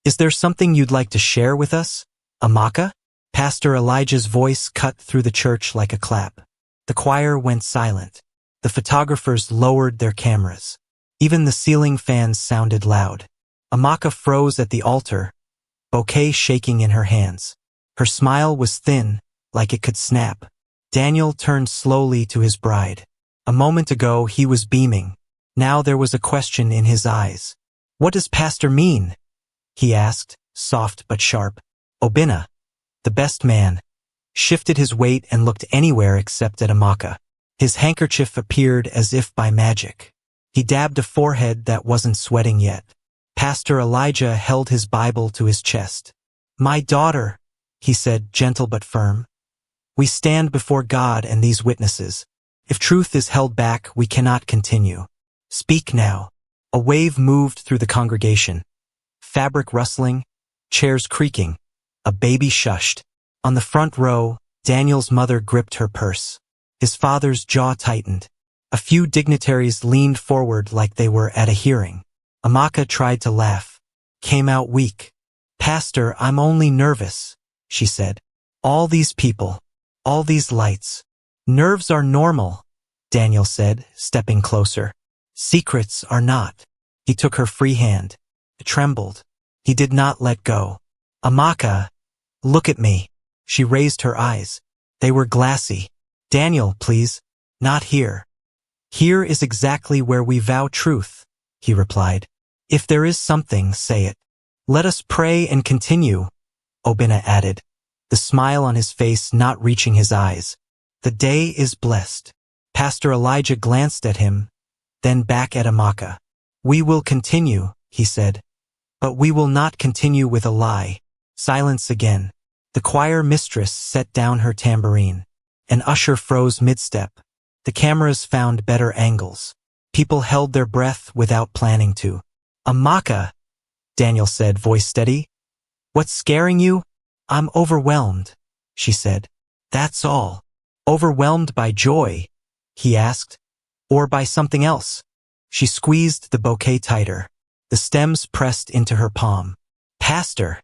Is there something you'd like to share with us, Amaka? Pastor Elijah's voice cut through the church like a clap. The choir went silent. The photographers lowered their cameras. Even the ceiling fans sounded loud. Amaka froze at the altar, bouquet shaking in her hands. Her smile was thin, like it could snap. Daniel turned slowly to his bride. A moment ago he was beaming. Now there was a question in his eyes. "What does Pastor mean?" he asked, soft but sharp. Obinna, the best man, shifted his weight and looked anywhere except at Amaka. His handkerchief appeared as if by magic. He dabbed a forehead that wasn't sweating yet. Pastor Elijah held his Bible to his chest. "My daughter," he said, gentle but firm. "We stand before God and these witnesses. If truth is held back, we cannot continue. Speak now." A wave moved through the congregation. Fabric rustling, chairs creaking. A baby shushed. On the front row, Daniel's mother gripped her purse. His father's jaw tightened. A few dignitaries leaned forward like they were at a hearing. Amaka tried to laugh. Came out weak. "Pastor, I'm only nervous," she said. "All these people. All these lights. Nerves are normal," Daniel said, stepping closer. "Secrets are not." He took her free hand. It trembled. He did not let go. "Amaka, look at me." She raised her eyes. They were glassy. "Daniel, please. Not here." "Here is exactly where we vow truth," he replied. "If there is something, say it." "Let us pray and continue," Obinna added, the smile on his face not reaching his eyes. "The day is blessed." Pastor Elijah glanced at him, then back at Amaka. "We will continue," he said, "but we will not continue with a lie." Silence again. The choir mistress set down her tambourine. An usher froze mid-step. The cameras found better angles. People held their breath without planning to. "Amaka," Daniel said, voice steady. "What's scaring you?" "I'm overwhelmed," she said. "That's all." "Overwhelmed by joy?" he asked. "Or by something else?" She squeezed the bouquet tighter. The stems pressed into her palm. "Pastor,"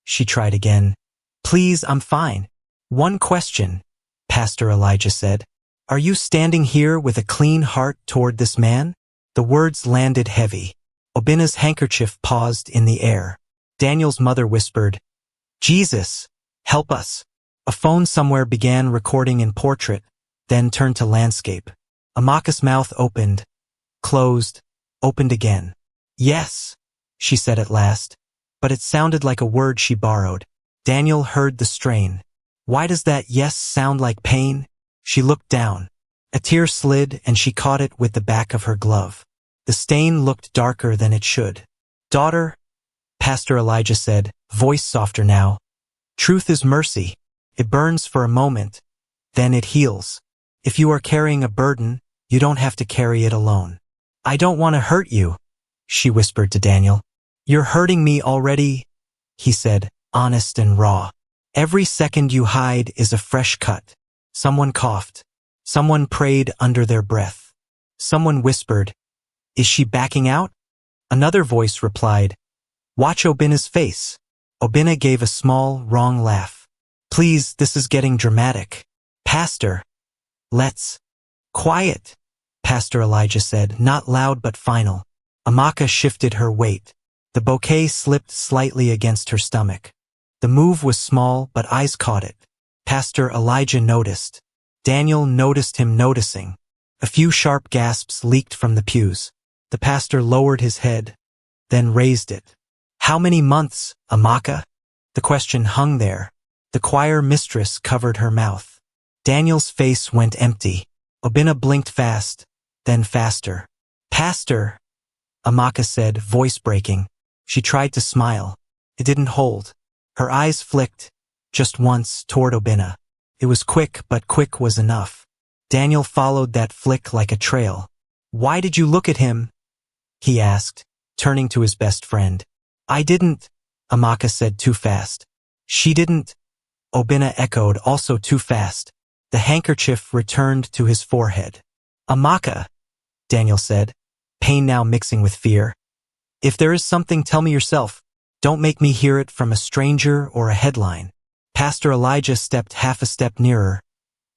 she tried again. "Please, I'm fine." "One question," Pastor Elijah said. "Are you standing here with a clean heart toward this man?" The words landed heavy. Obinna's handkerchief paused in the air. Daniel's mother whispered, "Jesus, help us." A phone somewhere began recording in portrait, then turned to landscape. Amaka's mouth opened, closed, opened again. "Yes," she said at last, but it sounded like a word she borrowed. Daniel heard the strain. "Why does that yes sound like pain?" She looked down. A tear slid and she caught it with the back of her glove. The stain looked darker than it should. "Daughter," Pastor Elijah said, voice softer now, "truth is mercy. It burns for a moment, then it heals. If you are carrying a burden, you don't have to carry it alone." "I don't want to hurt you," she whispered to Daniel. "You're hurting me already," he said, honest and raw. "Every second you hide is a fresh cut." Someone coughed. Someone prayed under their breath. Someone whispered, "Is she backing out?" Another voice replied, "Watch Obinna's face." Obinna gave a small, wrong laugh. "Please, this is getting dramatic." "Pastor, let's—" "Quiet," Pastor Elijah said, not loud but final. Amaka shifted her weight. The bouquet slipped slightly against her stomach. The move was small, but eyes caught it. Pastor Elijah noticed. Daniel noticed him noticing. A few sharp gasps leaked from the pews. The pastor lowered his head, then raised it. "How many months, Amaka?" The question hung there. The choir mistress covered her mouth. Daniel's face went empty. Obinna blinked fast, then faster. "Pastor," Amaka said, voice breaking. She tried to smile. It didn't hold. Her eyes flicked, just once, toward Obinna. It was quick, but quick was enough. Daniel followed that flick like a trail. "Why did you look at him?" he asked, turning to his best friend. "I didn't," Amaka said too fast. "She didn't," Obinna echoed, also too fast. The handkerchief returned to his forehead. "Amaka," Daniel said, pain now mixing with fear. "If there is something, tell me yourself." Don't make me hear it from a stranger or a headline. Pastor Elijah stepped half a step nearer,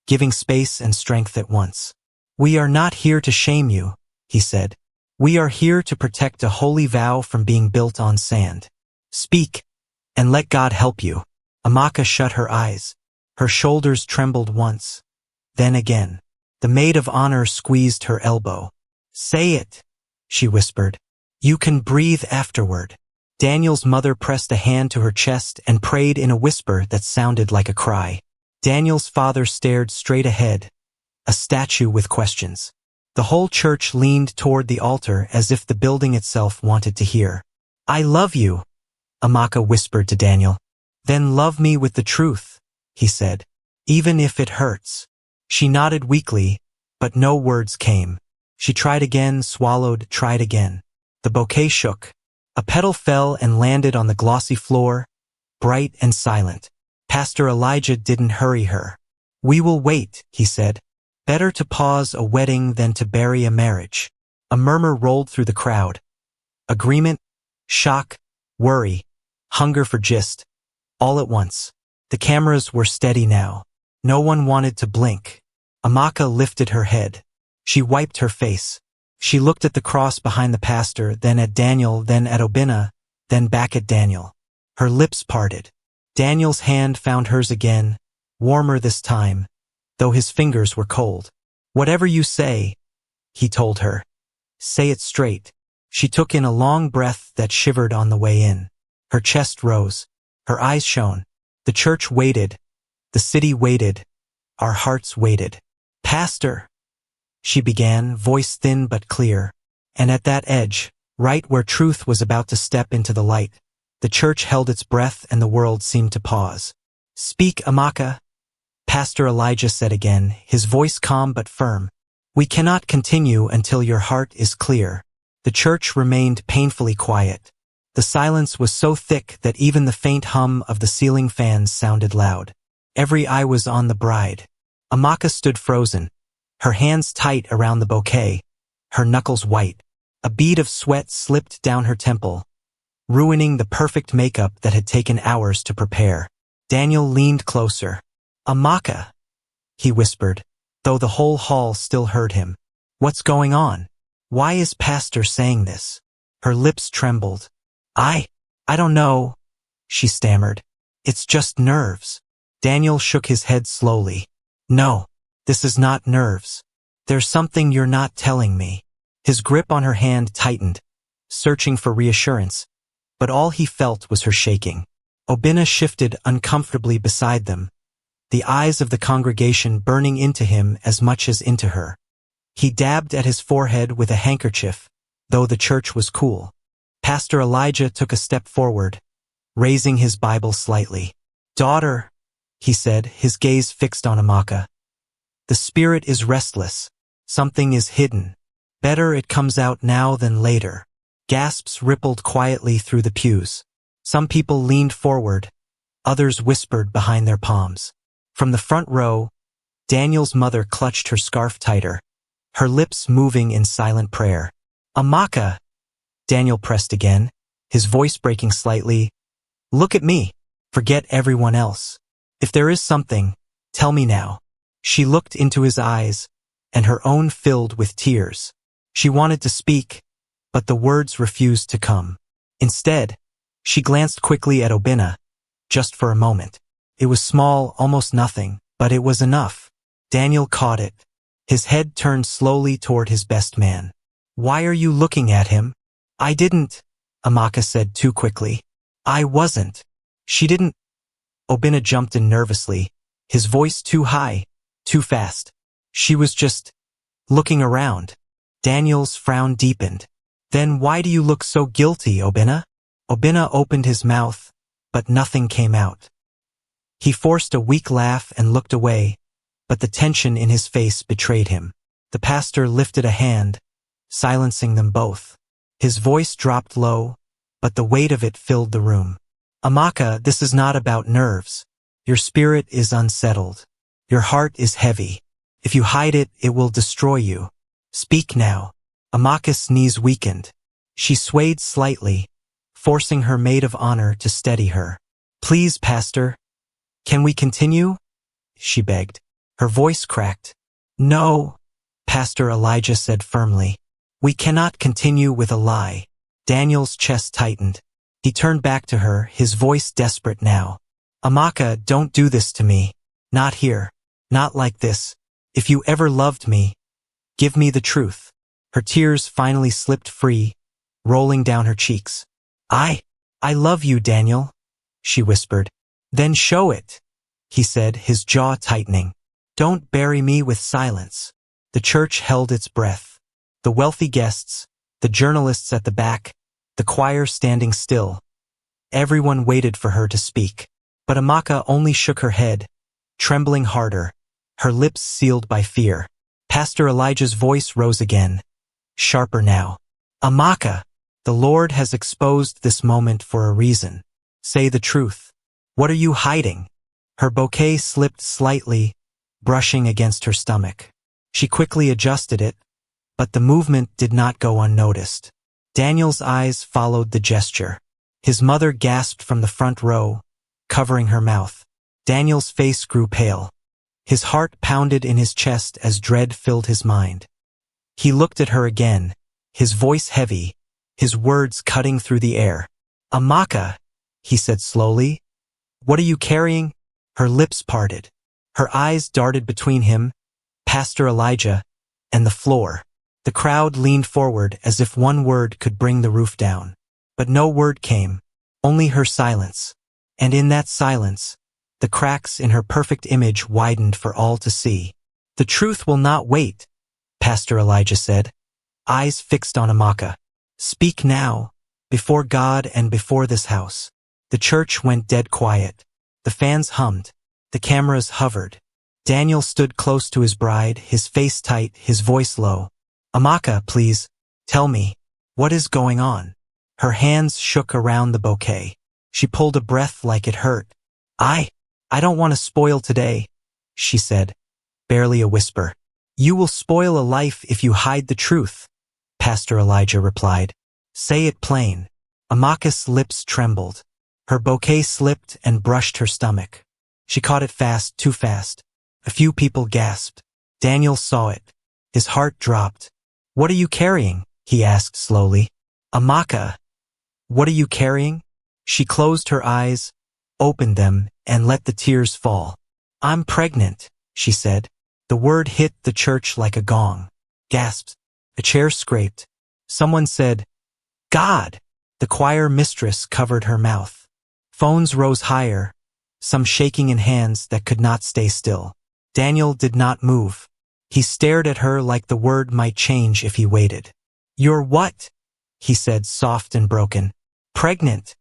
giving space and strength at once. We are not here to shame you, he said. We are here to protect a holy vow from being built on sand. Speak, and let God help you. Amaka shut her eyes. Her shoulders trembled once, then again. The maid of honor squeezed her elbow. Say it, she whispered. You can breathe afterward. Daniel's mother pressed a hand to her chest and prayed in a whisper that sounded like a cry. Daniel's father stared straight ahead, a statue with questions. The whole church leaned toward the altar as if the building itself wanted to hear. I love you, Amaka whispered to Daniel. Then love me with the truth, he said, even if it hurts. She nodded weakly, but no words came. She tried again, swallowed, tried again. The bouquet shook. A petal fell and landed on the glossy floor, bright and silent. Pastor Elijah didn't hurry her. We will wait, he said. Better to pause a wedding than to bury a marriage. A murmur rolled through the crowd. Agreement, shock, worry, hunger for gist. All at once. The cameras were steady now. No one wanted to blink. Amaka lifted her head. She wiped her face. She looked at the cross behind the pastor, then at Daniel, then at Obina, then back at Daniel. Her lips parted. Daniel's hand found hers again, warmer this time, though his fingers were cold. Whatever you say, he told her. Say it straight. She took in a long breath that shivered on the way in. Her chest rose. Her eyes shone. The church waited. The city waited. Our hearts waited. Pastor, she began, voice thin but clear. And at that edge, right where truth was about to step into the light, the church held its breath and the world seemed to pause. Speak, Amaka, Pastor Elijah said again, his voice calm but firm. We cannot continue until your heart is clear. The church remained painfully quiet. The silence was so thick that even the faint hum of the ceiling fans sounded loud. Every eye was on the bride. Amaka stood frozen, her hands tight around the bouquet, her knuckles white. A bead of sweat slipped down her temple, ruining the perfect makeup that had taken hours to prepare. Daniel leaned closer. Amaka, he whispered, though the whole hall still heard him. What's going on? Why is Pastor saying this? Her lips trembled. I don't know, she stammered. It's just nerves. Daniel shook his head slowly. No, this is not nerves. There's something you're not telling me. His grip on her hand tightened, searching for reassurance, but all he felt was her shaking. Obina shifted uncomfortably beside them, the eyes of the congregation burning into him as much as into her. He dabbed at his forehead with a handkerchief, though the church was cool. Pastor Elijah took a step forward, raising his Bible slightly. Daughter, he said, his gaze fixed on Amaka. The spirit is restless. Something is hidden. Better it comes out now than later. Gasps rippled quietly through the pews. Some people leaned forward, others whispered behind their palms. From the front row, Daniel's mother clutched her scarf tighter, her lips moving in silent prayer. Amaka, Daniel pressed again, his voice breaking slightly. Look at me. Forget everyone else. If there is something, tell me now. She looked into his eyes, and her own filled with tears. She wanted to speak, but the words refused to come. Instead, she glanced quickly at Obina, just for a moment. It was small, almost nothing, but it was enough. Daniel caught it. His head turned slowly toward his best man. Why are you looking at him? I didn't, Amaka said too quickly. I wasn't. She didn't. Obina jumped in nervously, his voice too high, too fast. She was just looking around. Daniel's frown deepened. Then why do you look so guilty, Obina? Obina opened his mouth, but nothing came out. He forced a weak laugh and looked away, but the tension in his face betrayed him. The pastor lifted a hand, silencing them both. His voice dropped low, but the weight of it filled the room. Amaka, this is not about nerves. Your spirit is unsettled. Your heart is heavy. If you hide it, it will destroy you. Speak now. Amaka's knees weakened. She swayed slightly, forcing her maid of honor to steady her. "Please, Pastor, can we continue?" she begged. Her voice cracked. "No," Pastor Elijah said firmly. "We cannot continue with a lie." Daniel's chest tightened. He turned back to her, his voice desperate now. "Amaka, don't do this to me. Not here. Not like this. If you ever loved me, give me the truth." Her tears finally slipped free, rolling down her cheeks. I love you, Daniel," she whispered. "Then show it," he said, his jaw tightening. "Don't bury me with silence." The church held its breath. The wealthy guests, the journalists at the back, the choir standing still. Everyone waited for her to speak. But Amaka only shook her head, trembling harder, her lips sealed by fear. Pastor Elijah's voice rose again, sharper now. "Amaka, the Lord has exposed this moment for a reason. Say the truth. What are you hiding?" Her bouquet slipped slightly, brushing against her stomach. She quickly adjusted it, but the movement did not go unnoticed. Daniel's eyes followed the gesture. His mother gasped from the front row, covering her mouth. Daniel's face grew pale. His heart pounded in his chest as dread filled his mind. He looked at her again, his voice heavy, his words cutting through the air. "Amaka," he said slowly, "what are you carrying?" Her lips parted. Her eyes darted between him, Pastor Elijah, and the floor. The crowd leaned forward as if one word could bring the roof down. But no word came, only her silence. And in that silence, the cracks in her perfect image widened for all to see. "The truth will not wait," Pastor Elijah said, eyes fixed on Amaka. "Speak now, before God and before this house." The church went dead quiet. The fans hummed. The cameras hovered. Daniel stood close to his bride, his face tight, his voice low. "Amaka, please, tell me, what is going on?" Her hands shook around the bouquet. She pulled a breath like it hurt. I don't want to spoil today," she said, barely a whisper. "You will spoil a life if you hide the truth," Pastor Elijah replied. "Say it plain." Amaka's lips trembled. Her bouquet slipped and brushed her stomach. She caught it fast, too fast. A few people gasped. Daniel saw it. His heart dropped. "What are you carrying?" he asked slowly. "Amaka, what are you carrying?" She closed her eyes, opened them, and let the tears fall. "I'm pregnant," she said. The word hit the church like a gong. Gasps. A chair scraped. Someone said, "God!" The choir mistress covered her mouth. Phones rose higher, some shaking in hands that could not stay still. Daniel did not move. He stared at her like the word might change if he waited. "You're what?" he said, soft and broken. "Pregnant,"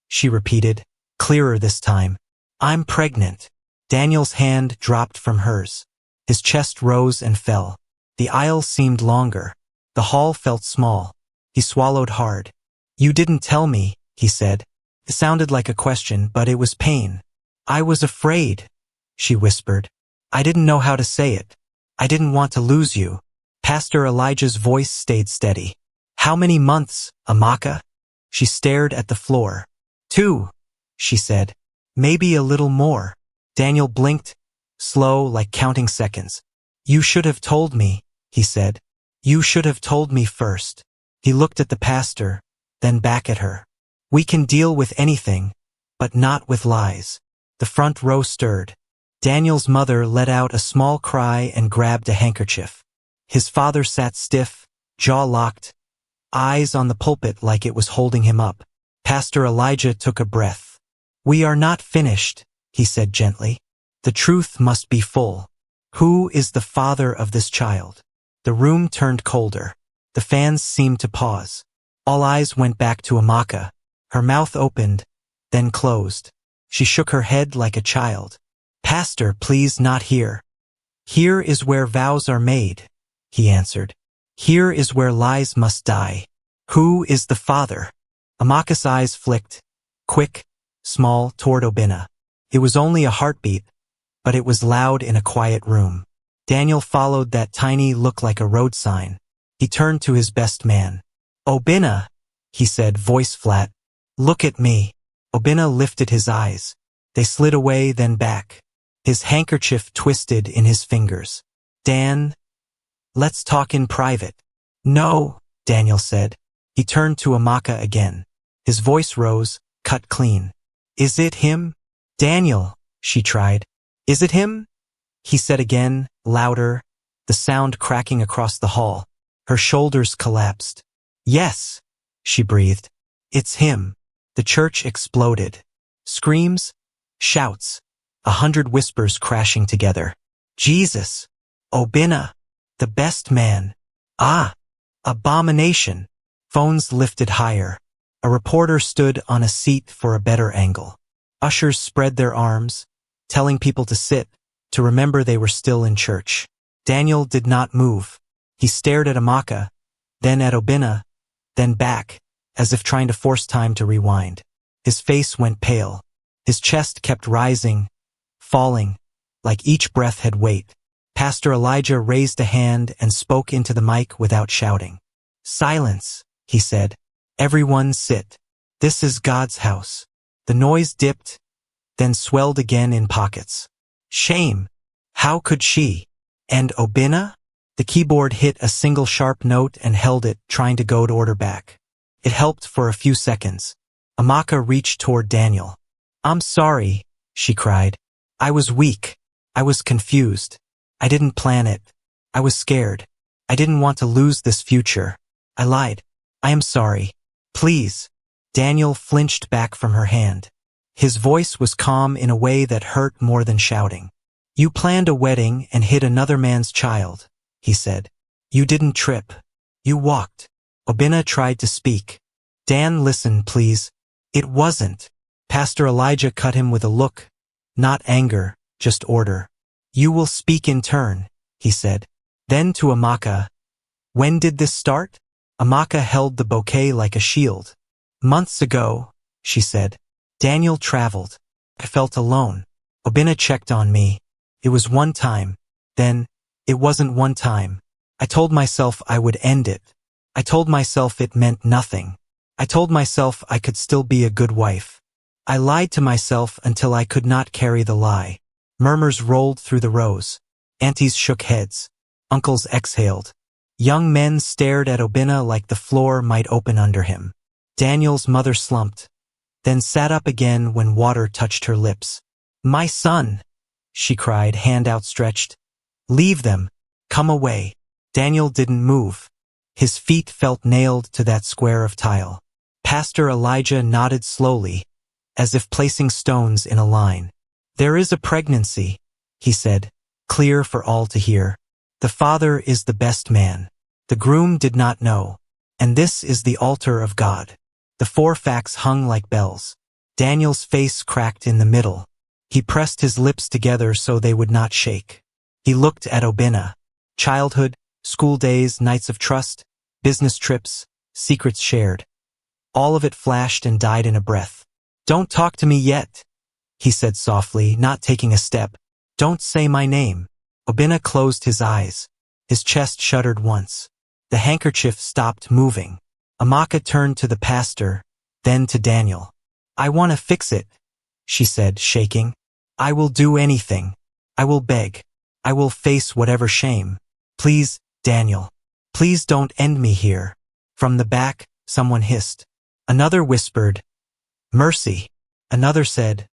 she repeated, clearer this time. "I'm pregnant." Daniel's hand dropped from hers. His chest rose and fell. The aisle seemed longer. The hall felt small. He swallowed hard. "You didn't tell me," he said. It sounded like a question, but it was pain. "I was afraid," she whispered. "I didn't know how to say it. I didn't want to lose you." Pastor Elijah's voice stayed steady. "How many months, Amaka?" She stared at the floor. "2," she said. "Maybe a little more." Daniel blinked, slow like counting seconds. "You should have told me," he said. "You should have told me first." He looked at the pastor, then back at her. "We can deal with anything, but not with lies." The front row stirred. Daniel's mother let out a small cry and grabbed a handkerchief. His father sat stiff, jaw locked, eyes on the pulpit like it was holding him up. Pastor Elijah took a breath. "We are not finished," he said gently. "The truth must be full. Who is the father of this child?" The room turned colder. The fans seemed to pause. All eyes went back to Amaka. Her mouth opened, then closed. She shook her head like a child. "Pastor, please, not here." "Here is where vows are made," he answered. "Here is where lies must die." "Who is the father?" Amaka's eyes flicked, quick, small, toward Obina. It was only a heartbeat, but it was loud in a quiet room. Daniel followed that tiny look like a road sign. He turned to his best man. "Obina," he said, voice flat, Look at me. Obinna lifted his eyes. They slid away, then back. His handkerchief twisted in his fingers. Dan, let's talk in private. No, Daniel said. He turned to Amaka again. His voice rose, cut clean. Is it him? Daniel, she tried. Is it him? He said again, louder, the sound cracking across the hall. Her shoulders collapsed. Yes, she breathed. It's him. The church exploded. Screams, shouts, 100 whispers crashing together. Jesus! Obinna! The best man! Ah! Abomination! Phones lifted higher. A reporter stood on a seat for a better angle. Ushers spread their arms, telling people to sit, to remember they were still in church. Daniel did not move. He stared at Amaka, then at Obinna, then back, as if trying to force time to rewind. His face went pale. His chest kept rising, falling, like each breath had weight. Pastor Elijah raised a hand and spoke into the mic without shouting. Silence, he said. Everyone sit. This is God's house. The noise dipped, then swelled again in pockets. Shame. How could she? And Obinna? The keyboard hit a single sharp note and held it, trying to goad order back. It helped for a few seconds. Amaka reached toward Daniel. I'm sorry, she cried. I was weak. I was confused. I didn't plan it. I was scared. I didn't want to lose this future. I lied. I am sorry. Please. Daniel flinched back from her hand. His voice was calm in a way that hurt more than shouting. You planned a wedding and hid another man's child, he said. You didn't trip. You walked. Obinna tried to speak. Dan, listen, please. It wasn't. Pastor Elijah cut him with a look. Not anger, just order. You will speak in turn, he said. Then to Amaka. When did this start? Amaka held the bouquet like a shield. Months ago, she said. Daniel traveled. I felt alone. Obinna checked on me. It was one time. Then, it wasn't one time. I told myself I would end it. I told myself it meant nothing. I told myself I could still be a good wife. I lied to myself until I could not carry the lie. Murmurs rolled through the rows. Aunties shook heads. Uncles exhaled. Young men stared at Obinna like the floor might open under him. Daniel's mother slumped, then sat up again when water touched her lips. My son, she cried, hand outstretched. Leave them. Come away. Daniel didn't move. His feet felt nailed to that square of tile. Pastor Elijah nodded slowly, as if placing stones in a line. There is a pregnancy, he said, clear for all to hear. The father is the best man. The groom did not know. And this is the altar of God. The 4 facts hung like bells. Daniel's face cracked in the middle. He pressed his lips together so they would not shake. He looked at Obinna. Childhood, school days, nights of trust, business trips, secrets shared. All of it flashed and died in a breath. Don't talk to me yet, he said softly, not taking a step. Don't say my name. Obinna closed his eyes. His chest shuddered once. The handkerchief stopped moving. Amaka turned to the pastor, then to Daniel. I want to fix it, she said, shaking. I will do anything. I will beg. I will face whatever shame. Please, Daniel. Please don't end me here. From the back, someone hissed. Another whispered, Mercy. Another said,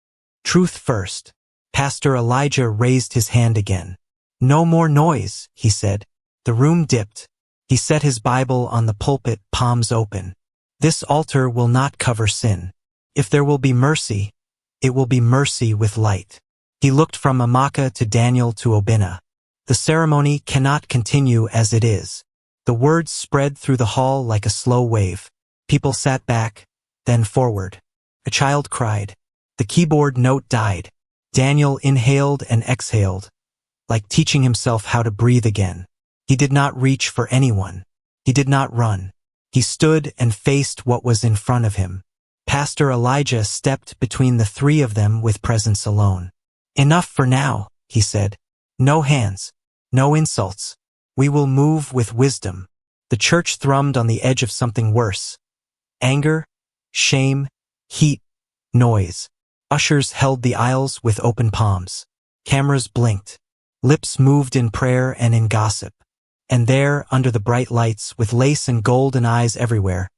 Truth first. Pastor Elijah raised his hand again. No more noise, he said. The room dipped. He set his Bible on the pulpit, palms open. This altar will not cover sin. If there will be mercy, it will be mercy with light. He looked from Amaka to Daniel to Obinna. The ceremony cannot continue as it is. The words spread through the hall like a slow wave. People sat back, then forward. A child cried. The keyboard note died. Daniel inhaled and exhaled, like teaching himself how to breathe again. He did not reach for anyone. He did not run. He stood and faced what was in front of him. Pastor Elijah stepped between the 3 of them with presence alone. Enough for now, he said. No hands. No insults. We will move with wisdom. The church thrummed on the edge of something worse. Anger, shame, Heat, noise. Ushers held the aisles with open palms. Cameras blinked. Lips moved in prayer and in gossip. And there, under the bright lights, with lace and gold and eyes everywhere,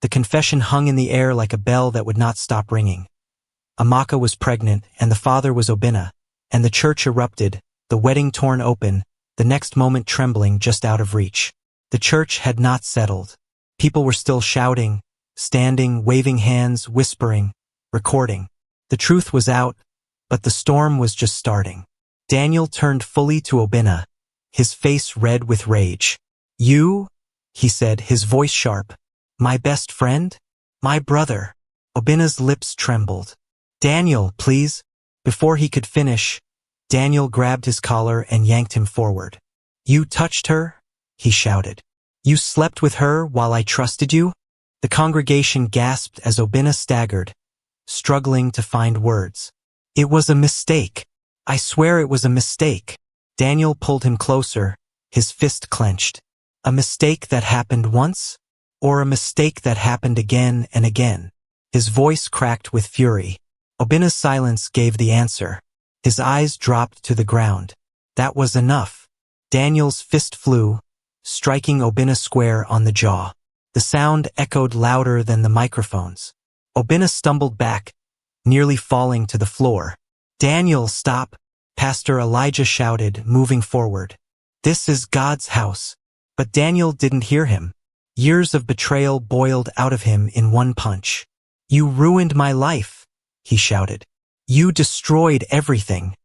the confession hung in the air like a bell that would not stop ringing. Amaka was pregnant, and the father was Obinna, and the church erupted, the wedding torn open, the next moment trembling just out of reach. The church had not settled. People were still shouting, standing, waving hands, whispering, recording. The truth was out, but the storm was just starting. Daniel turned fully to Obinna, his face red with rage. "You?" he said, his voice sharp. "My best friend? My brother." Obinna's lips trembled. "Daniel, please." Before he could finish, Daniel grabbed his collar and yanked him forward. "You touched her?" he shouted. "You slept with her while I trusted you?" The congregation gasped as Obinna staggered, struggling to find words. "It was a mistake. I swear it was a mistake." Daniel pulled him closer, his fist clenched. "A mistake that happened once? Or a mistake that happened again and again?" His voice cracked with fury. Obinna's silence gave the answer. His eyes dropped to the ground. That was enough. Daniel's fist flew, striking Obinna square on the jaw. The sound echoed louder than the microphones. Obinna stumbled back, nearly falling to the floor. "Daniel, stop!" Pastor Elijah shouted, moving forward. "This is God's house." But Daniel didn't hear him. Years of betrayal boiled out of him in one punch. "You ruined my life," he shouted. "You destroyed everything."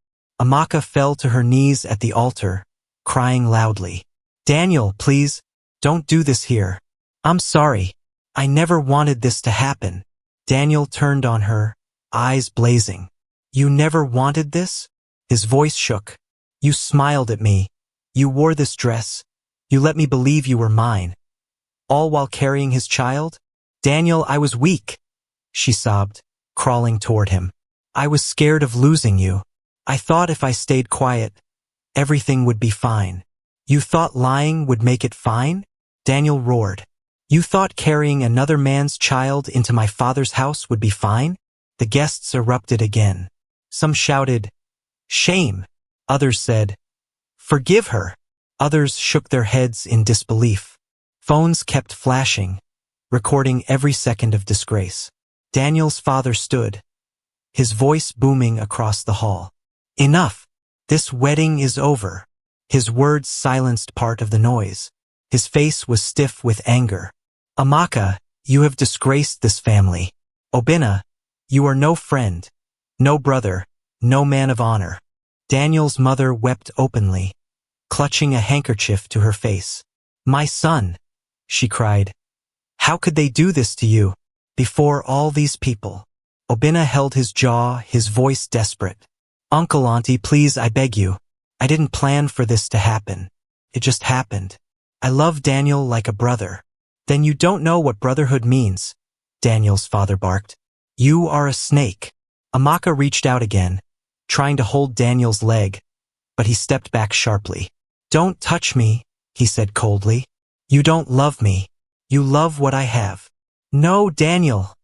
Amaka fell to her knees at the altar, crying loudly. "Daniel, please, don't do this here. I'm sorry. I never wanted this to happen." Daniel turned on her, eyes blazing. "You never wanted this?" His voice shook. "You smiled at me. You wore this dress. You let me believe you were mine. All while carrying his child? Daniel, I was weak," she sobbed, crawling toward him. "I was scared of losing you. I thought if I stayed quiet, everything would be fine." "You thought lying would make it fine?" Daniel roared. "You thought carrying another man's child into my father's house would be fine?" The guests erupted again. Some shouted, "Shame!" Others said, "Forgive her!" Others shook their heads in disbelief. Phones kept flashing, recording every second of disgrace. Daniel's father stood, his voice booming across the hall. "Enough! This wedding is over." His words silenced part of the noise. His face was stiff with anger. "Amaka, you have disgraced this family. Obinna, you are no friend, no brother, no man of honor." Daniel's mother wept openly, clutching a handkerchief to her face. "My son," she cried. "How could they do this to you? Before all these people?" Obinna held his jaw, his voice desperate. "Uncle, auntie, please, I beg you. I didn't plan for this to happen. It just happened. I love Daniel like a brother." "Then you don't know what brotherhood means," Daniel's father barked. "You are a snake." Amaka reached out again, trying to hold Daniel's leg, but he stepped back sharply. "Don't touch me," he said coldly. "You don't love me. You love what I have." "No, Daniel,"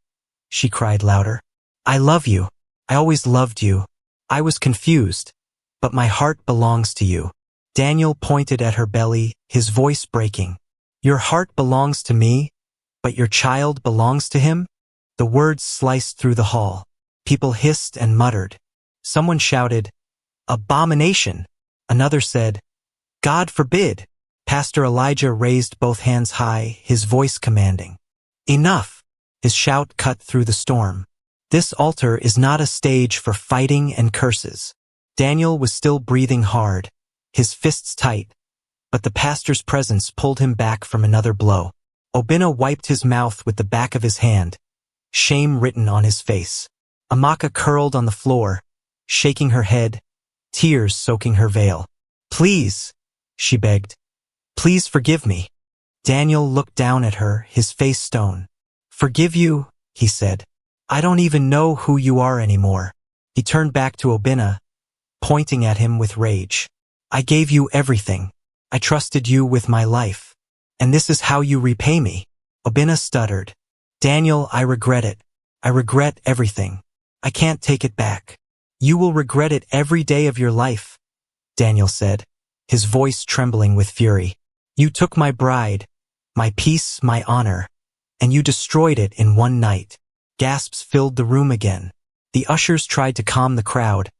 she cried louder. "I love you. I always loved you. I was confused, but my heart belongs to you." Daniel pointed at her belly, his voice breaking. "Your heart belongs to me, but your child belongs to him?" The words sliced through the hall. People hissed and muttered. Someone shouted, "Abomination!" Another said, "God forbid!" Pastor Elijah raised both hands high, his voice commanding. "Enough!" His shout cut through the storm. "This altar is not a stage for fighting and curses." Daniel was still breathing hard, his fists tight, but the pastor's presence pulled him back from another blow. Obinna wiped his mouth with the back of his hand, shame written on his face. Amaka curled on the floor, shaking her head, tears soaking her veil. "Please," she begged. "Please forgive me." Daniel looked down at her, his face stone. "Forgive you?" he said. "I don't even know who you are anymore." He turned back to Obinna, pointing at him with rage. "I gave you everything. I trusted you with my life. And this is how you repay me." Obinna stuttered. "Daniel, I regret it. I regret everything. I can't take it back. You will regret it every day of your life, Daniel said, his voice trembling with fury. You took my bride, my peace, my honor, and you destroyed it in one night. Gasps filled the room again. The ushers tried to calm the crowd,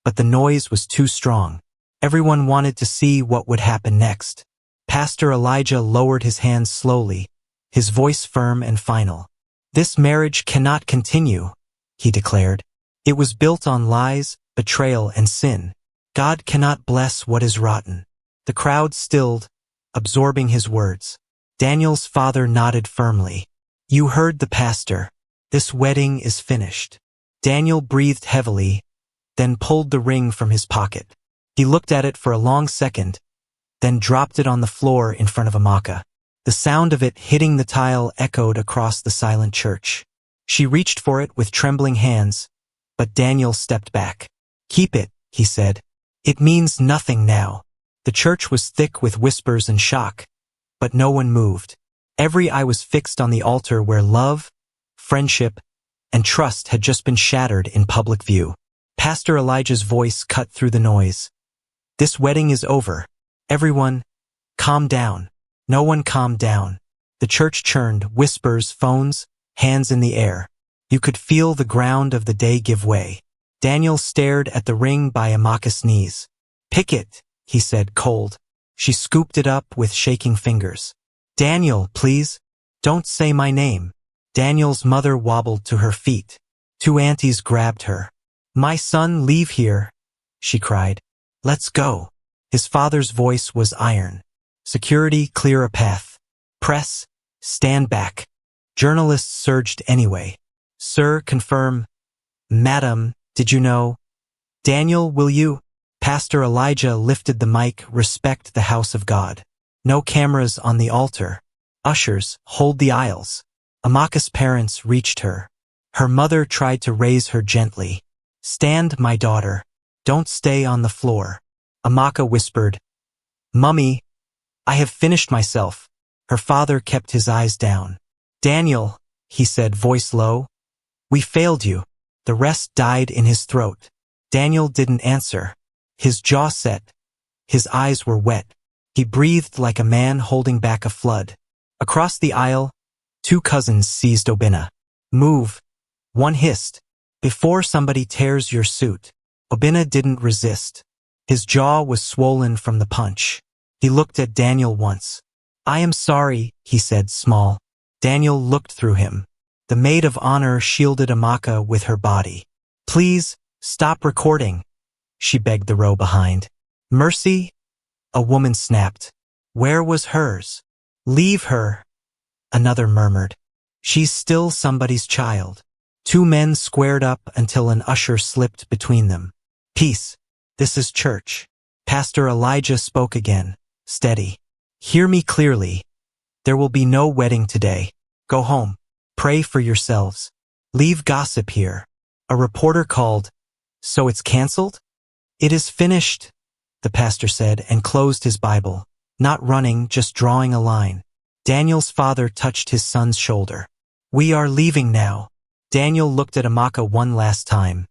but the noise was too strong. Everyone wanted to see what would happen next. Pastor Elijah lowered his hands slowly, his voice firm and final. This marriage cannot continue, he declared. It was built on lies, betrayal, and sin. God cannot bless what is rotten. The crowd stilled, absorbing his words. Daniel's father nodded firmly. You heard the pastor. This wedding is finished. Daniel breathed heavily, then pulled the ring from his pocket. He looked at it for a long second, then dropped it on the floor in front of Amaka. The sound of it hitting the tile echoed across the silent church. She reached for it with trembling hands, but Daniel stepped back. Keep it, he said. It means nothing now. The church was thick with whispers and shock, but no one moved. Every eye was fixed on the altar where love, friendship, and trust had just been shattered in public view. Pastor Elijah's voice cut through the noise. This wedding is over. Everyone, calm down. No one calmed down. The church churned, whispers, phones, hands in the air. You could feel the ground of the day give way. Daniel stared at the ring by Amaka's knees. Pick it, he said, cold. She scooped it up with shaking fingers. Daniel, please. Don't say my name. Daniel's mother wobbled to her feet. Two aunties grabbed her. My son, leave here, she cried. Let's go. His father's voice was iron. Security, clear a path. Press, stand back. Journalists surged anyway. Sir, confirm. Madam, did you know? Daniel, will you? Pastor Elijah lifted the mic. Respect the house of God. No cameras on the altar. Ushers, hold the aisles. Amaka's parents reached her. Her mother tried to raise her gently. Stand, my daughter. Don't stay on the floor. Amaka whispered, Mummy, I have finished myself. Her father kept his eyes down. Daniel, he said, voice low, we failed you. The rest died in his throat. Daniel didn't answer. His jaw set. His eyes were wet. He breathed like a man holding back a flood. Across the aisle, two cousins seized Obina. Move. One hissed. Before somebody tears your suit. Obina didn't resist. His jaw was swollen from the punch. He looked at Daniel once. I am sorry, he said, small. Daniel looked through him. The maid of honor shielded Amaka with her body. Please, stop recording, she begged the row behind. Mercy? A woman snapped. Where was hers? Leave her, another murmured. She's still somebody's child. Two men squared up until an usher slipped between them. Peace. This is church. Pastor Elijah spoke again, steady. Hear me clearly. There will be no wedding today. Go home. Pray for yourselves. Leave gossip here. A reporter called. So it's canceled? It is finished, the pastor said and closed his Bible, not running, just drawing a line. Daniel's father touched his son's shoulder. We are leaving now. Daniel looked at Amaka one last time.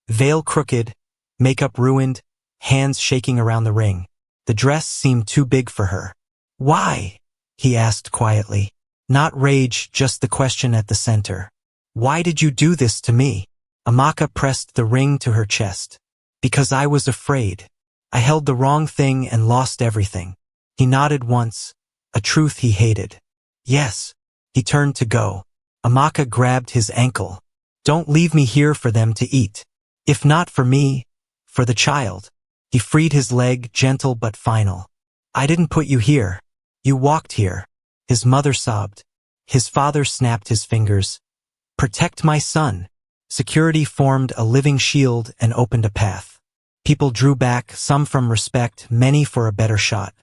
Veil crooked, makeup ruined, hands shaking around the ring. The dress seemed too big for her. Why? He asked quietly. Not rage, just the question at the center. Why did you do this to me? Amaka pressed the ring to her chest. Because I was afraid. I held the wrong thing and lost everything. He nodded once, a truth he hated. Yes. He turned to go. Amaka grabbed his ankle. Don't leave me here for them to eat. If not for me, for the child. He freed his leg, gentle but final. I didn't put you here. You walked here. His mother sobbed. His father snapped his fingers. Protect my son. Security formed a living shield and opened a path. People drew back, some from respect, many for a better shot.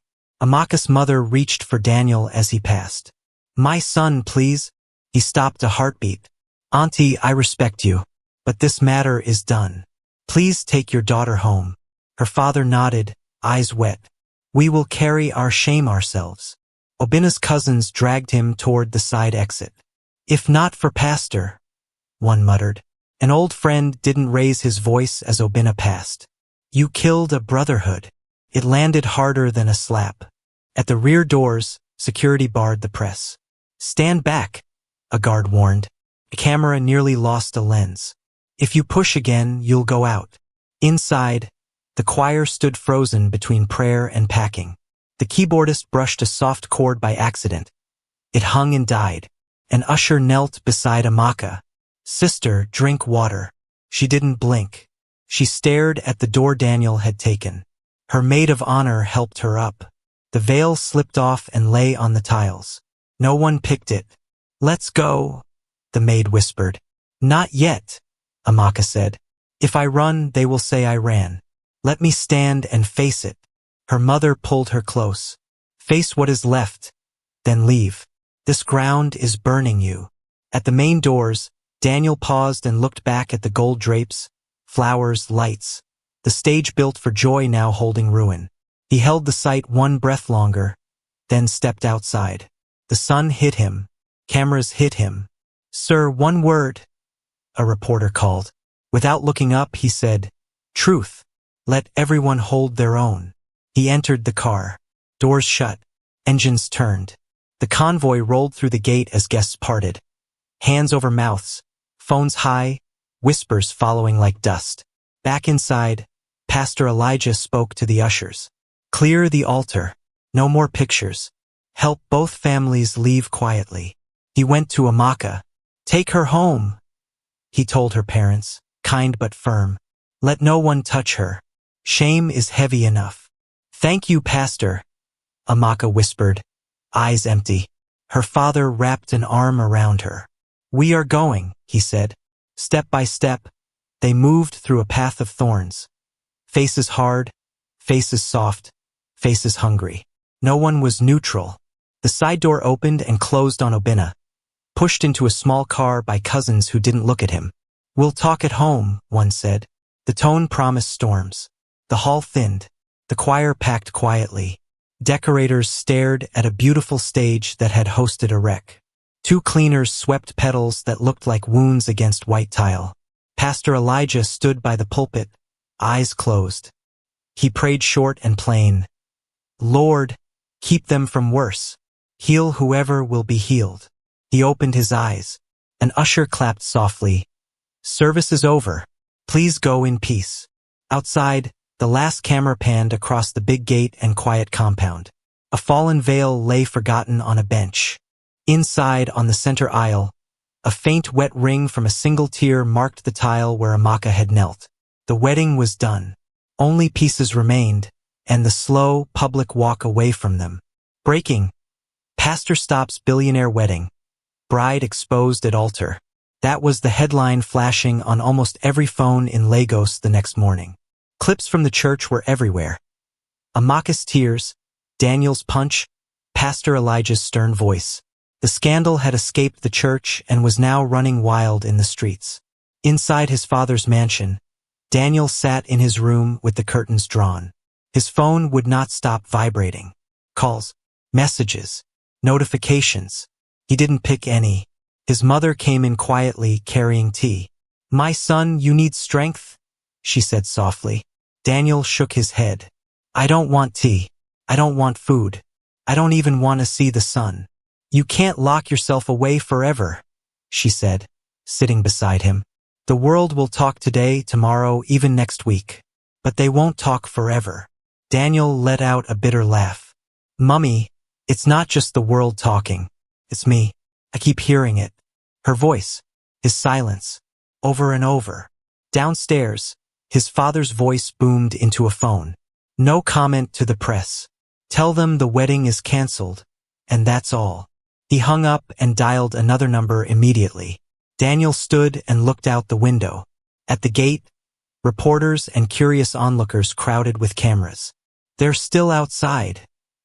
Amaka's mother reached for Daniel as he passed. My son, please. He stopped a heartbeat. Auntie, I respect you, but this matter is done. Please take your daughter home. Her father nodded, eyes wet. We will carry our shame ourselves. Obina's cousins dragged him toward the side exit. If not for Pastor, one muttered. An old friend didn't raise his voice as Obina passed. You killed a brotherhood. It landed harder than a slap. At the rear doors, security barred the press. Stand back, a guard warned. The camera nearly lost a lens. If you push again, you'll go out. Inside, the choir stood frozen between prayer and packing. The keyboardist brushed a soft chord by accident. It hung and died. An usher knelt beside Amaka. Sister, drink water. She didn't blink. She stared at the door Daniel had taken. Her maid of honor helped her up. The veil slipped off and lay on the tiles. No one picked it. Let's go, the maid whispered. Not yet, Amaka said. If I run, they will say I ran. Let me stand and face it. Her mother pulled her close. Face what is left, then leave. This ground is burning you. At the main doors, Daniel paused and looked back at the gold drapes, flowers, lights. The stage built for joy now holding ruin. He held the sight one breath longer, then stepped outside. The sun hit him. Cameras hit him. Sir, one word, a reporter called. Without looking up, he said, Truth. Let everyone hold their own. He entered the car. Doors shut. Engines turned. The convoy rolled through the gate as guests parted. Hands over mouths, phones high, whispers following like dust. Back inside, Pastor Elijah spoke to the ushers. Clear the altar. No more pictures. Help both families leave quietly. He went to Amaka. Take her home, he told her parents, kind but firm. Let no one touch her. Shame is heavy enough. Thank you, Pastor, Amaka whispered, eyes empty. Her father wrapped an arm around her. We are going, he said. Step by step, they moved through a path of thorns. Faces hard, faces soft, faces hungry. No one was neutral. The side door opened and closed on Obina, pushed into a small car by cousins who didn't look at him. We'll talk at home, one said. The tone promised storms. The hall thinned. The choir packed quietly. Decorators stared at a beautiful stage that had hosted a wreck. Two cleaners swept petals that looked like wounds against white tile. Pastor Elijah stood by the pulpit, eyes closed. He prayed short and plain. Lord, keep them from worse. Heal whoever will be healed. He opened his eyes. An usher clapped softly. Service is over. Please go in peace. Outside, the last camera panned across the big gate and quiet compound. A fallen veil lay forgotten on a bench. Inside, on the center aisle, a faint wet ring from a single tear marked the tile where Amaka had knelt. The wedding was done. Only pieces remained, and the slow, public walk away from them. Breaking. Pastor stops billionaire wedding. Bride exposed at altar. That was the headline flashing on almost every phone in Lagos the next morning. Clips from the church were everywhere. Amaka's tears, Daniel's punch, Pastor Elijah's stern voice. The scandal had escaped the church and was now running wild in the streets. Inside his father's mansion, Daniel sat in his room with the curtains drawn. His phone would not stop vibrating. Calls, messages, notifications. He didn't pick any. His mother came in quietly, carrying tea. My son, you need strength, she said softly. Daniel shook his head. I don't want tea. I don't want food. I don't even want to see the sun. You can't lock yourself away forever, she said, sitting beside him. The world will talk today, tomorrow, even next week. But they won't talk forever. Daniel let out a bitter laugh. Mummy, it's not just the world talking. It's me. I keep hearing it. Her voice. His silence. Over and over. Downstairs, his father's voice boomed into a phone. No comment to the press. Tell them the wedding is canceled, and that's all. He hung up and dialed another number immediately. Daniel stood and looked out the window. At the gate, reporters and curious onlookers crowded with cameras. They're still outside,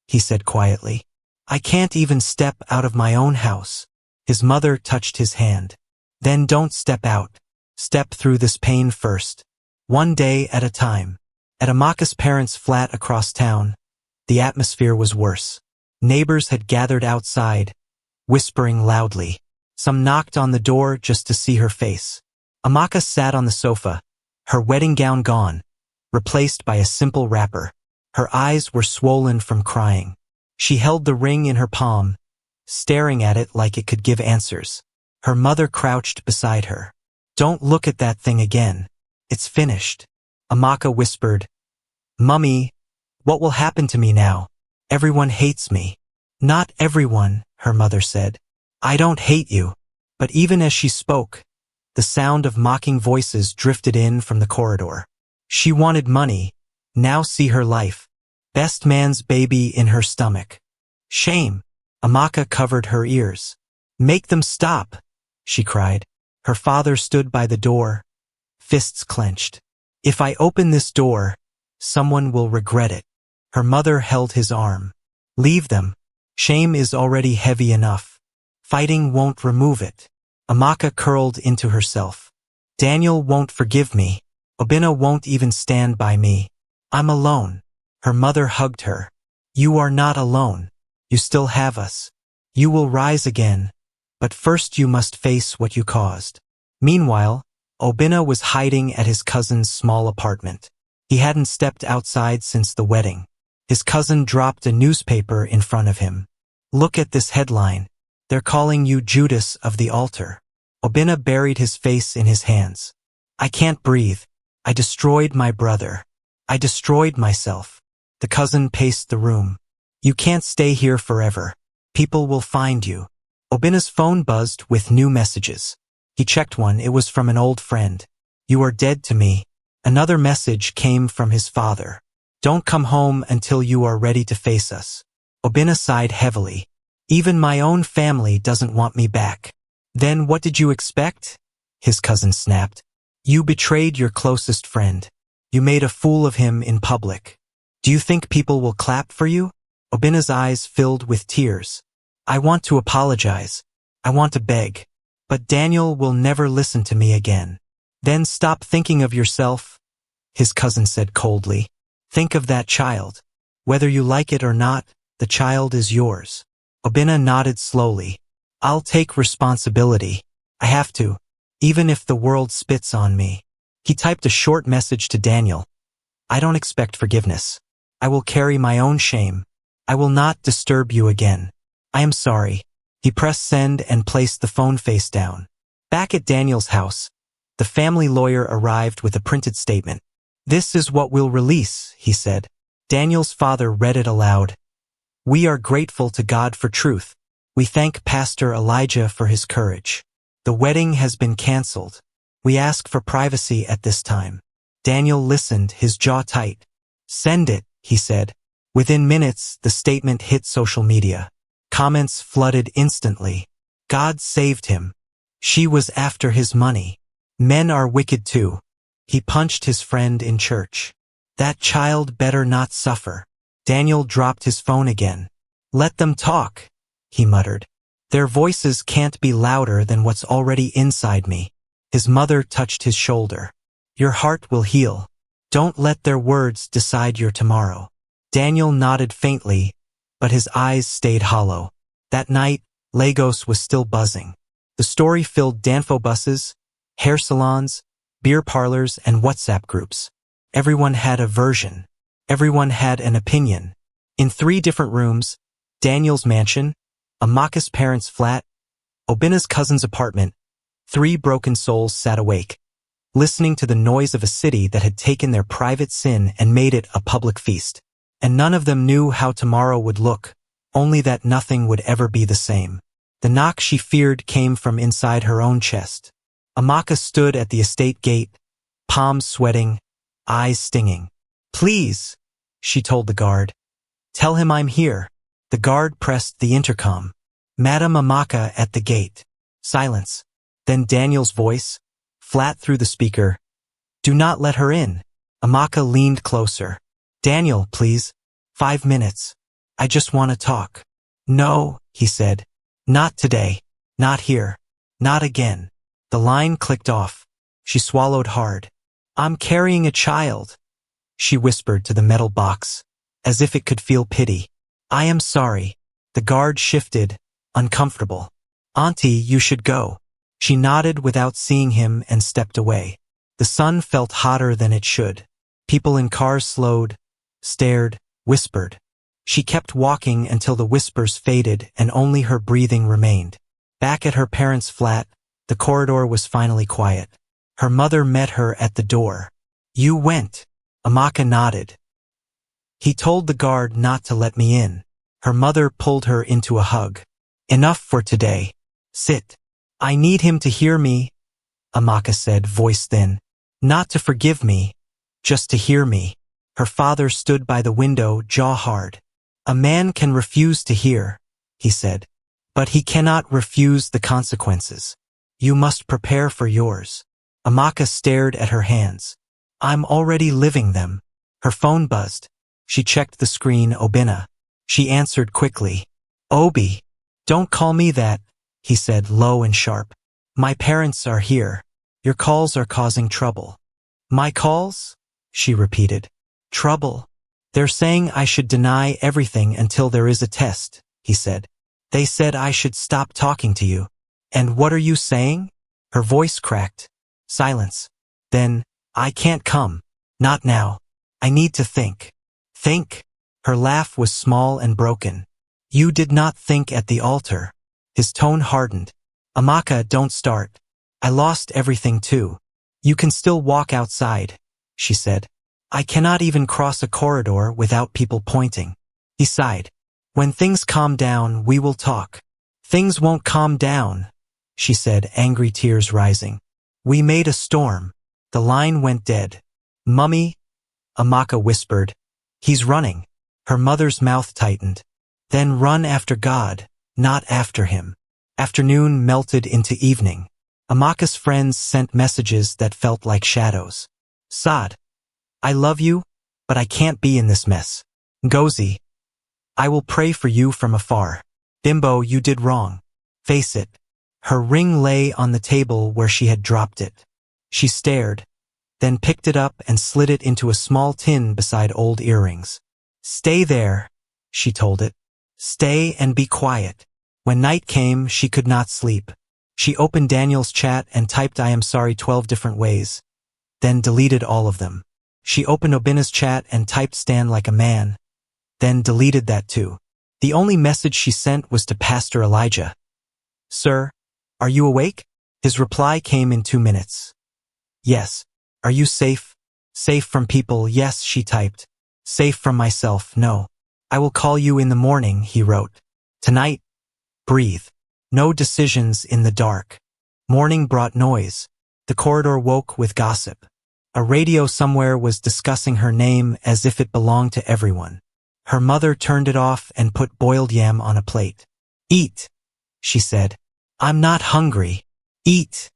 he said quietly. I can't even step out of my own house. His mother touched his hand. Then don't step out. Step through this pain first. One day at a time. At Amaka's parents' flat across town, the atmosphere was worse. Neighbors had gathered outside, whispering loudly. Some knocked on the door just to see her face. Amaka sat on the sofa, her wedding gown gone, replaced by a simple wrapper. Her eyes were swollen from crying. She held the ring in her palm, staring at it like it could give answers. Her mother crouched beside her. "Don't look at that thing again. It's finished." Amaka whispered, "Mummy, what will happen to me now? Everyone hates me." "Not everyone," her mother said. "I don't hate you." But even as she spoke, the sound of mocking voices drifted in from the corridor. She wanted money, now see her life. Best man's baby in her stomach. Shame. Amaka covered her ears. "Make them stop," she cried. Her father stood by the door, fists clenched. "If I open this door, someone will regret it." Her mother held his arm. "Leave them. Shame is already heavy enough. Fighting won't remove it." Amaka curled into herself. "Daniel won't forgive me. Obinna won't even stand by me. I'm alone." Her mother hugged her. "You are not alone. You still have us. You will rise again, but first you must face what you caused." Meanwhile, Obinna was hiding at his cousin's small apartment. He hadn't stepped outside since the wedding. His cousin dropped a newspaper in front of him. "Look at this headline. They're calling you Judas of the altar." Obinna buried his face in his hands. "I can't breathe. I destroyed my brother. I destroyed myself." The cousin paced the room. "You can't stay here forever. People will find you." Obinna's phone buzzed with new messages. He checked one. It was from an old friend. "You are dead to me." Another message came from his father. "Don't come home until you are ready to face us." Obinna sighed heavily. "Even my own family doesn't want me back." "Then what did you expect?" his cousin snapped. "You betrayed your closest friend. You made a fool of him in public. Do you think people will clap for you?" Obinna's eyes filled with tears. "I want to apologize. I want to beg. But Daniel will never listen to me again." "Then stop thinking of yourself," his cousin said coldly. "Think of that child. Whether you like it or not, the child is yours." Obinna nodded slowly. "I'll take responsibility. I have to, even if the world spits on me." He typed a short message to Daniel. "I don't expect forgiveness. I will carry my own shame. I will not disturb you again. I am sorry." He pressed send and placed the phone face down. Back at Daniel's house, the family lawyer arrived with a printed statement. "This is what we'll release," he said. Daniel's father read it aloud. "We are grateful to God for truth. We thank Pastor Elijah for his courage. The wedding has been canceled. We ask for privacy at this time." Daniel listened, his jaw tight. "Send it," he said. Within minutes, the statement hit social media. Comments flooded instantly. "God saved him. She was after his money. Men are wicked too. He punched his friend in church. That child better not suffer." Daniel dropped his phone again. "Let them talk," he muttered. "Their voices can't be louder than what's already inside me." His mother touched his shoulder. "Your heart will heal. Don't let their words decide your tomorrow." Daniel nodded faintly, but his eyes stayed hollow. That night, Lagos was still buzzing. The story filled Danfo buses, hair salons, beer parlors, and WhatsApp groups. Everyone had a version. Everyone had an opinion. In 3 different rooms, Daniel's mansion, Amaka's parents' flat, Obinna's cousin's apartment, 3 broken souls sat awake, listening to the noise of a city that had taken their private sin and made it a public feast. And none of them knew how tomorrow would look, only that nothing would ever be the same. The knock she feared came from inside her own chest. Amaka stood at the estate gate, palms sweating, eyes stinging. "Please," she told the guard. "Tell him I'm here." The guard pressed the intercom. "Madam Amaka at the gate." Silence. Then Daniel's voice, flat through the speaker. "Do not let her in." Amaka leaned closer. "Daniel, please. 5 minutes. I just want to talk." "No," he said. "Not today. Not here. Not again." The line clicked off. She swallowed hard. "I'm carrying a child," she whispered to the metal box, as if it could feel pity. "I am sorry." The guard shifted, uncomfortable. Auntie, you should go. She nodded without seeing him and stepped away. The sun felt hotter than it should. People in cars slowed, stared, whispered. She kept walking until the whispers faded and only her breathing remained. Back at her parents' flat, the corridor was finally quiet. Her mother met her at the door. You went. Amaka nodded. He told the guard not to let me in. Her mother pulled her into a hug. Enough for today. Sit. I need him to hear me, Amaka said, voice thin. Not to forgive me, just to hear me. Her father stood by the window, jaw hard. A man can refuse to hear, he said. But he cannot refuse the consequences. You must prepare for yours. Amaka stared at her hands. I'm already living them. Her phone buzzed. She checked the screen. Obina. She answered quickly. Obi. Don't call me that, he said low and sharp. My parents are here. Your calls are causing trouble. My calls? She repeated. Trouble. They're saying I should deny everything until there is a test, he said. They said I should stop talking to you. And what are you saying? Her voice cracked. Silence. Then, I can't come. Not now. I need to think. Think? Her laugh was small and broken. You did not think at the altar. His tone hardened. Amaka, don't start. I lost everything too. You can still walk outside, she said. I cannot even cross a corridor without people pointing. He sighed. When things calm down, we will talk. Things won't calm down, she said, angry tears rising. We made a storm. The line went dead. Mummy, Amaka whispered. He's running. Her mother's mouth tightened. Then run after God, not after him. Afternoon melted into evening. Amaka's friends sent messages that felt like shadows. Saad, I love you, but I can't be in this mess. Ngozi, I will pray for you from afar. Bimbo, you did wrong. Face it. Her ring lay on the table where she had dropped it. She stared, then picked it up and slid it into a small tin beside old earrings. Stay there, she told it. Stay and be quiet. When night came, she could not sleep. She opened Daniel's chat and typed I am sorry 12 different ways, then deleted all of them. She opened Obina's chat and typed stand like a man, then deleted that too. The only message she sent was to Pastor Elijah. Sir, are you awake? His reply came in 2 minutes. Yes. Are you safe? Safe from people, yes, she typed. Safe from myself, no. I will call you in the morning, he wrote. Tonight, breathe. No decisions in the dark. Morning brought noise. The corridor woke with gossip. A radio somewhere was discussing her name as if it belonged to everyone. Her mother turned it off and put boiled yam on a plate. Eat, she said. I'm not hungry. Eat,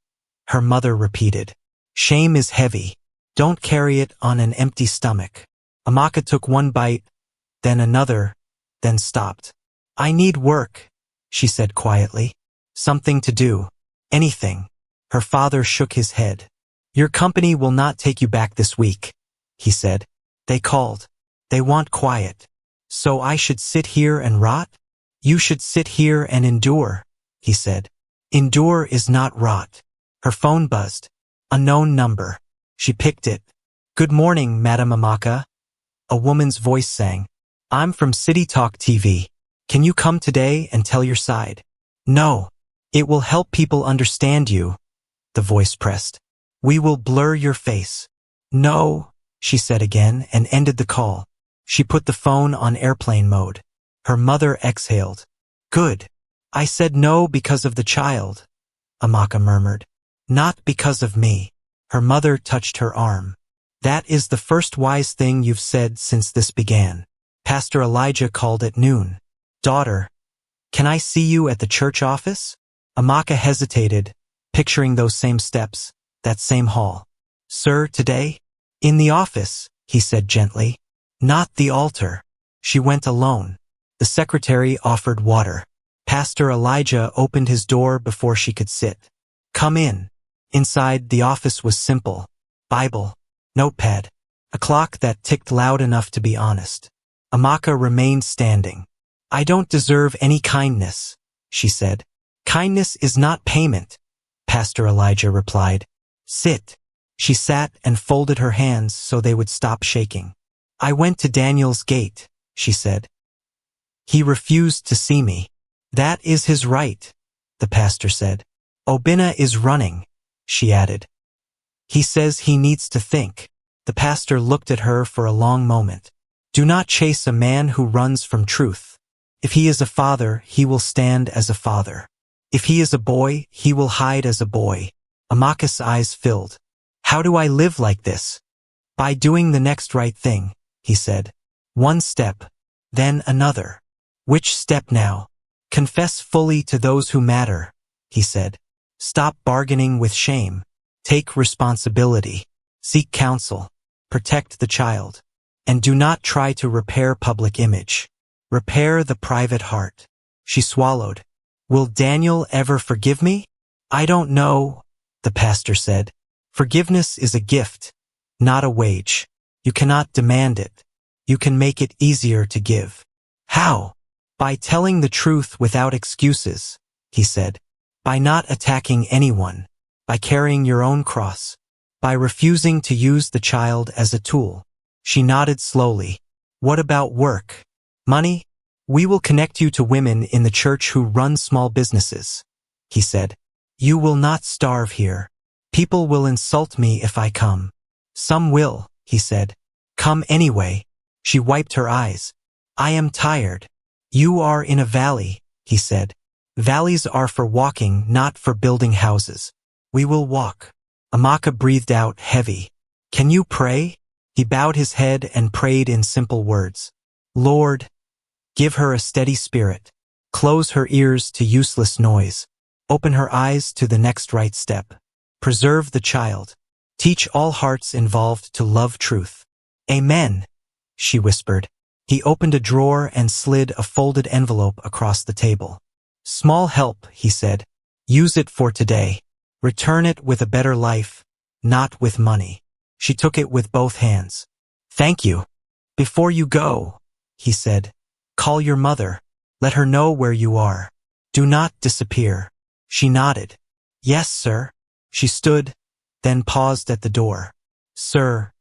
her mother repeated. Shame is heavy. Don't carry it on an empty stomach. Amaka took one bite, then another, then stopped. I need work, she said quietly. Something to do. Anything. Her father shook his head. Your company will not take you back this week, he said. They called. They want quiet. So I should sit here and rot? You should sit here and endure, he said. Endure is not rot. Her phone buzzed. Unknown number. She picked it. Good morning, Madam Amaka. A woman's voice sang. I'm from City Talk TV. Can you come today and tell your side? No. It will help people understand you, the voice pressed. We will blur your face. No, she said again and ended the call. She put the phone on airplane mode. Her mother exhaled. Good. I said no because of the child, Amaka murmured. Not because of me. Her mother touched her arm. That is the first wise thing you've said since this began. Pastor Elijah called at noon. Daughter, can I see you at the church office? Amaka hesitated, picturing those same steps, that same hall. Sir, today? In the office, he said gently. Not the altar. She went alone. The secretary offered water. Pastor Elijah opened his door before she could sit. Come in. Inside, the office was simple. Bible. Notepad. A clock that ticked loud enough to be honest. Amaka remained standing. I don't deserve any kindness, she said. Kindness is not payment, Pastor Elijah replied. Sit. She sat and folded her hands so they would stop shaking. I went to Daniel's gate, she said. He refused to see me. That is his right, the pastor said. Obinna is running, she added. He says he needs to think. The pastor looked at her for a long moment. Do not chase a man who runs from truth. If he is a father, he will stand as a father. If he is a boy, he will hide as a boy. Amaka's eyes filled. How do I live like this? By doing the next right thing, he said. One step, then another. Which step now? Confess fully to those who matter, he said. Stop bargaining with shame. Take responsibility. Seek counsel. Protect the child. And do not try to repair public image. Repair the private heart. She swallowed. Will Daniel ever forgive me? I don't know, the pastor said. Forgiveness is a gift, not a wage. You cannot demand it. You can make it easier to give. How? By telling the truth without excuses, he said. By not attacking anyone. By carrying your own cross. By refusing to use the child as a tool. She nodded slowly. What about work? Money? We will connect you to women in the church who run small businesses, he said. You will not starve here. People will insult me if I come. Some will, he said. Come anyway. She wiped her eyes. I am tired. You are in a valley, he said. Valleys are for walking, not for building houses. We will walk. Amaka breathed out heavy. Can you pray? He bowed his head and prayed in simple words. Lord, give her a steady spirit. Close her ears to useless noise. Open her eyes to the next right step. Preserve the child. Teach all hearts involved to love truth. Amen, she whispered. He opened a drawer and slid a folded envelope across the table. Small help, he said. Use it for today. Return it with a better life, not with money. She took it with both hands. Thank you. Before you go, he said, call your mother. Let her know where you are. Do not disappear. She nodded. Yes, sir. She stood, then paused at the door. Sir,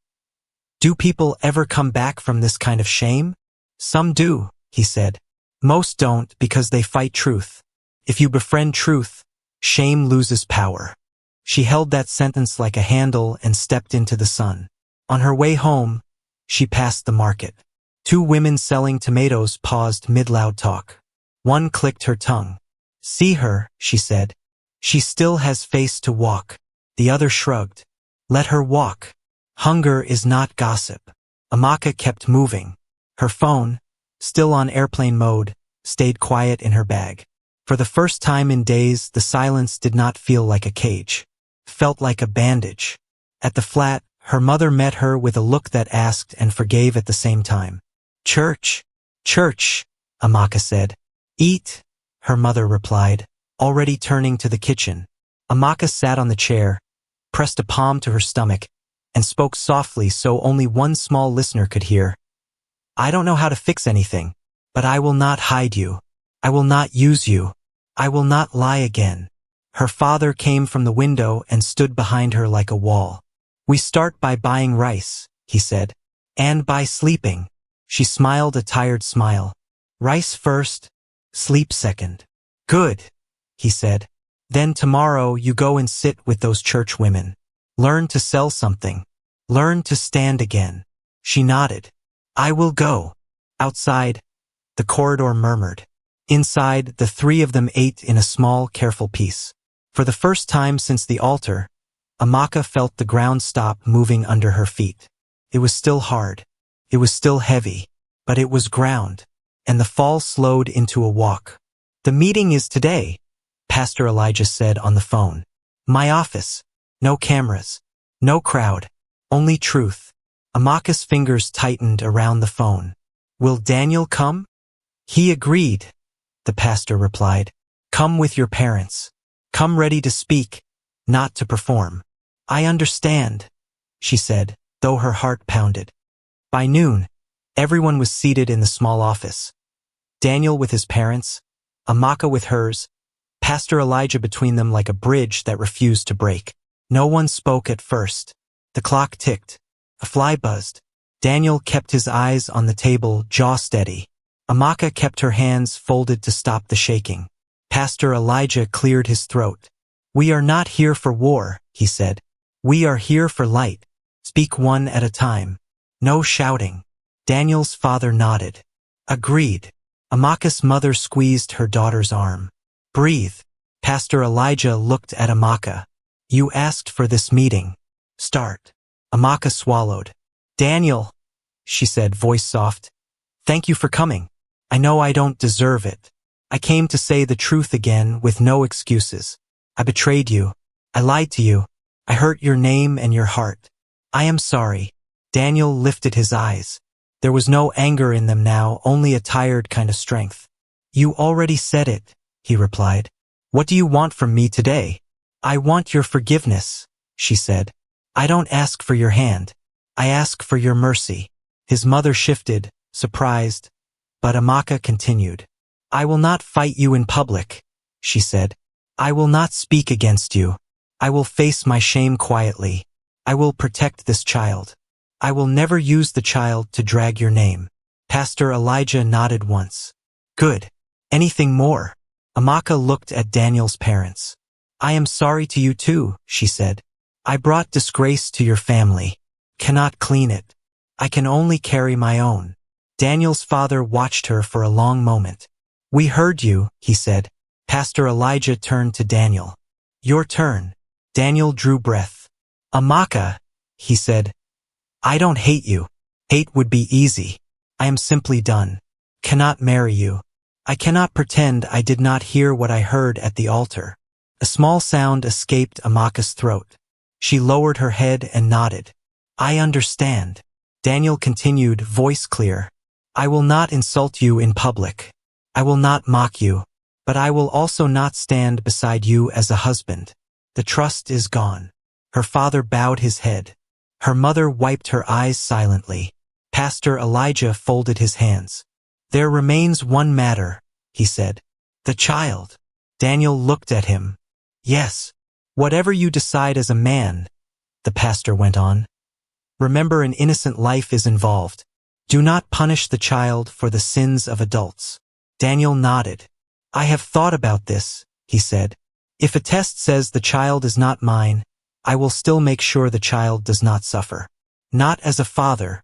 do people ever come back from this kind of shame? Some do, he said. Most don't because they fight truth. If you befriend truth, shame loses power. She held that sentence like a handle and stepped into the sun. On her way home, she passed the market. Two women selling tomatoes paused mid-loud talk. One clicked her tongue. See her, she said. She still has face to walk. The other shrugged. Let her walk. Hunger is not gossip. Amaka kept moving. Her phone, still on airplane mode, stayed quiet in her bag. For the first time in days, the silence did not feel like a cage. Felt like a bandage. At the flat, her mother met her with a look that asked and forgave at the same time. Church, church, Amaka said. Eat, her mother replied, already turning to the kitchen. Amaka sat on the chair, pressed a palm to her stomach, and spoke softly so only one small listener could hear. I don't know how to fix anything, but I will not hide you. I will not use you. I will not lie again. Her father came from the window and stood behind her like a wall. We start by buying rice, he said, and by sleeping. She smiled a tired smile. Rice first, sleep second. Good, he said. Then tomorrow you go and sit with those church women. Learn to sell something. Learn to stand again. She nodded. I will go. Outside, the corridor murmured. Inside, the three of them ate in a small, careful peace. For the first time since the altar, Amaka felt the ground stop moving under her feet. It was still hard. It was still heavy, but it was ground, and the fall slowed into a walk. The meeting is today, Pastor Elijah said on the phone. My office. No cameras. No crowd. Only truth. Amaka's fingers tightened around the phone. Will Daniel come? He agreed, the pastor replied. Come with your parents. Come ready to speak, not to perform. I understand, she said, though her heart pounded. By noon, everyone was seated in the small office. Daniel with his parents, Amaka with hers, Pastor Elijah between them like a bridge that refused to break. No one spoke at first. The clock ticked. A fly buzzed. Daniel kept his eyes on the table, jaw steady. Amaka kept her hands folded to stop the shaking. Pastor Elijah cleared his throat. "We are not here for war," he said. "We are here for light. Speak one at a time. No shouting." Daniel's father nodded. "Agreed." Amaka's mother squeezed her daughter's arm. "Breathe." Pastor Elijah looked at Amaka. "You asked for this meeting. Start." Amaka swallowed. "Daniel," she said, voice soft. "Thank you for coming. I know I don't deserve it. I came to say the truth again with no excuses. I betrayed you. I lied to you. I hurt your name and your heart. I am sorry." Daniel lifted his eyes. There was no anger in them now, only a tired kind of strength. "You already said it," he replied. "What do you want from me today?" "I want your forgiveness," she said. "I don't ask for your hand. I ask for your mercy." His mother shifted, surprised, but Amaka continued. "I will not fight you in public," she said. "I will not speak against you. I will face my shame quietly. I will protect this child. I will never use the child to drag your name." Pastor Elijah nodded once. "Good. Anything more?" Amaka looked at Daniel's parents. "I am sorry to you too," she said. "I brought disgrace to your family. Cannot clean it. I can only carry my own." Daniel's father watched her for a long moment. "We heard you," he said. Pastor Elijah turned to Daniel. "Your turn." Daniel drew breath. "Amaka," he said, "I don't hate you. Hate would be easy. I am simply done. Cannot marry you. I cannot pretend I did not hear what I heard at the altar." A small sound escaped Amaka's throat. She lowered her head and nodded. "I understand." Daniel continued, voice clear. "I will not insult you in public. I will not mock you. But I will also not stand beside you as a husband. The trust is gone." Her father bowed his head. Her mother wiped her eyes silently. Pastor Elijah folded his hands. "There remains one matter," he said. "The child." Daniel looked at him. "Yes. Whatever you decide as a man," the pastor went on, "remember an innocent life is involved. Do not punish the child for the sins of adults." Daniel nodded. "I have thought about this," he said. "If a test says the child is not mine, I will still make sure the child does not suffer. Not as a father,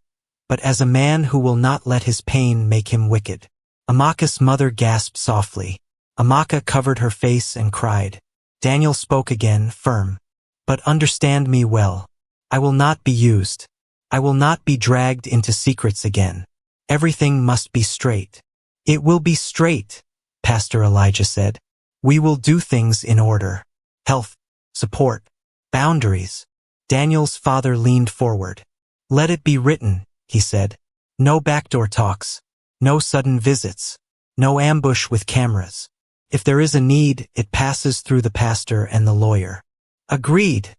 but as a man who will not let his pain make him wicked." Amaka's mother gasped softly. Amaka covered her face and cried. Daniel spoke again, firm. "But understand me well. I will not be used. I will not be dragged into secrets again. Everything must be straight." "It will be straight," Pastor Elijah said. "We will do things in order. Health, support, boundaries." Daniel's father leaned forward. "Let it be written," he said. "No backdoor talks. No sudden visits. No ambush with cameras. If there is a need, it passes through the pastor and the lawyer." "Agreed,"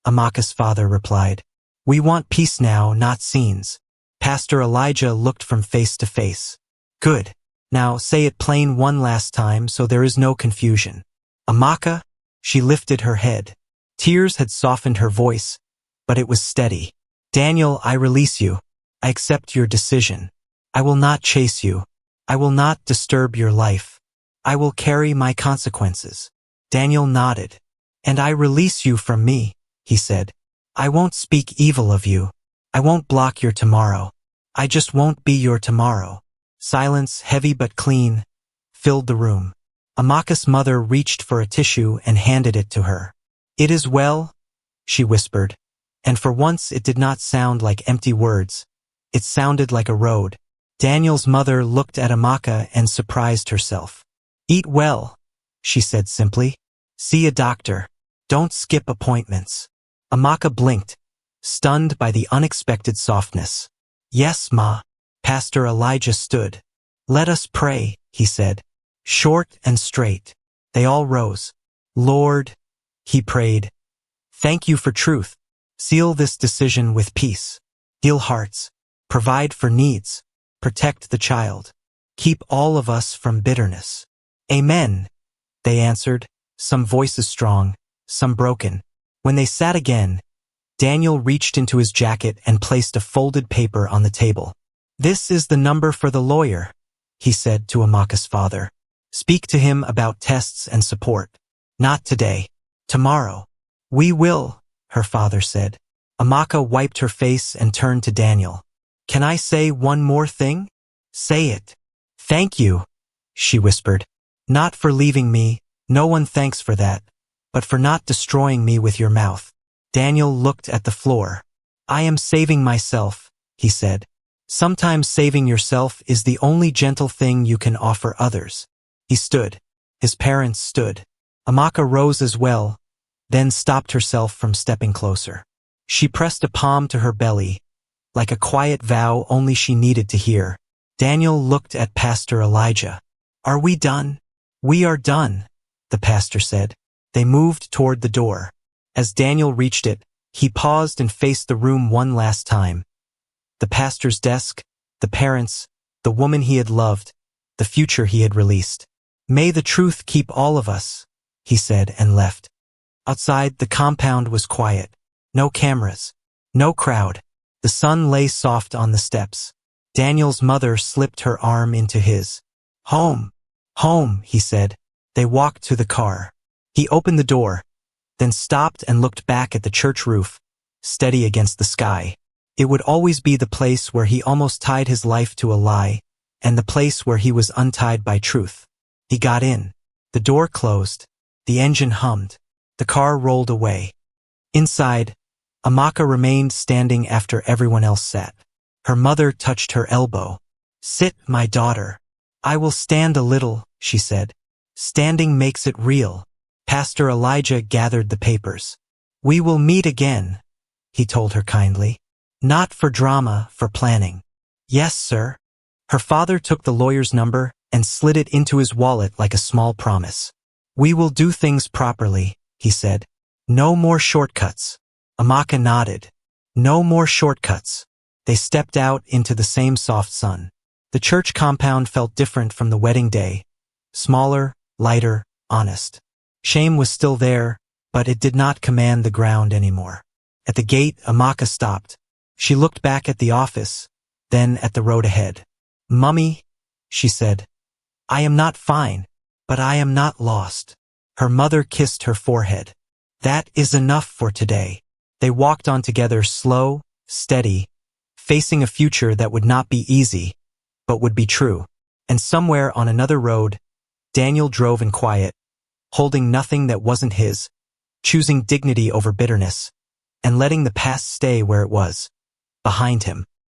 Amaka's father replied. "We want peace now, not scenes." Pastor Elijah looked from face to face. "Good. Now say it plain one last time so there is no confusion." "Amaka?" She lifted her head. Tears had softened her voice, but it was steady. "Daniel, I release you. I accept your decision. I will not chase you. I will not disturb your life. I will carry my consequences." Daniel nodded. "And I release you from me," he said. "I won't speak evil of you. I won't block your tomorrow. I just won't be your tomorrow." Silence, heavy but clean, filled the room. Amaka's mother reached for a tissue and handed it to her. "It is well," she whispered, and for once it did not sound like empty words. It sounded like a road. Daniel's mother looked at Amaka and surprised herself. "Eat well," she said simply. "See a doctor. Don't skip appointments." Amaka blinked, stunned by the unexpected softness. "Yes, Ma." Pastor Elijah stood. "Let us pray," he said. Short and straight. They all rose. "Lord," he prayed, "thank you for truth. Seal this decision with peace. Heal hearts. Provide for needs. Protect the child. Keep all of us from bitterness. Amen." they answered, some voices strong, some broken. When they sat again, Daniel reached into his jacket and placed a folded paper on the table. "This is the number for the lawyer," he said to Amaka's father. "Speak to him about tests and support. Not today. Tomorrow." "We will," her father said. Amaka wiped her face and turned to Daniel. "Can I say one more thing?" "Say it." "Thank you," she whispered. "Not for leaving me, no one thanks for that, but for not destroying me with your mouth." Daniel looked at the floor. "I am saving myself," he said. "Sometimes saving yourself is the only gentle thing you can offer others." He stood. His parents stood. Amaka rose as well, then stopped herself from stepping closer. She pressed a palm to her belly, like a quiet vow only she needed to hear. Daniel looked at Pastor Elijah. "Are we done?" "We are done," the pastor said. They moved toward the door. As Daniel reached it, he paused and faced the room one last time. The pastor's desk, the parents, the woman he had loved, the future he had released. "May the truth keep all of us," he said and left. Outside, the compound was quiet. No cameras. No crowd. The sun lay soft on the steps. Daniel's mother slipped her arm into his. "Home. Home," he said. They walked to the car. He opened the door, then stopped and looked back at the church roof, steady against the sky. It would always be the place where he almost tied his life to a lie, and the place where he was untied by truth. He got in. The door closed. The engine hummed. The car rolled away. Inside, Amaka remained standing after everyone else sat. Her mother touched her elbow. "Sit, my daughter." "I will stand a little," she said. "Standing makes it real." Pastor Elijah gathered the papers. "We will meet again," he told her kindly. "Not for drama, for planning." "Yes, sir." Her father took the lawyer's number and slid it into his wallet like a small promise. "We will do things properly," he said. "No more shortcuts." Amaka nodded. "No more shortcuts." They stepped out into the same soft sun. The church compound felt different from the wedding day. Smaller, lighter, honest. Shame was still there, but it did not command the ground anymore. At the gate, Amaka stopped. She looked back at the office, then at the road ahead. "Mummy," she said, "I am not fine, but I am not lost." Her mother kissed her forehead. "That is enough for today." They walked on together, slow, steady, facing a future that would not be easy, but would be true. And somewhere on another road, Daniel drove in quiet, holding nothing that wasn't his, choosing dignity over bitterness, and letting the past stay where it was, behind him.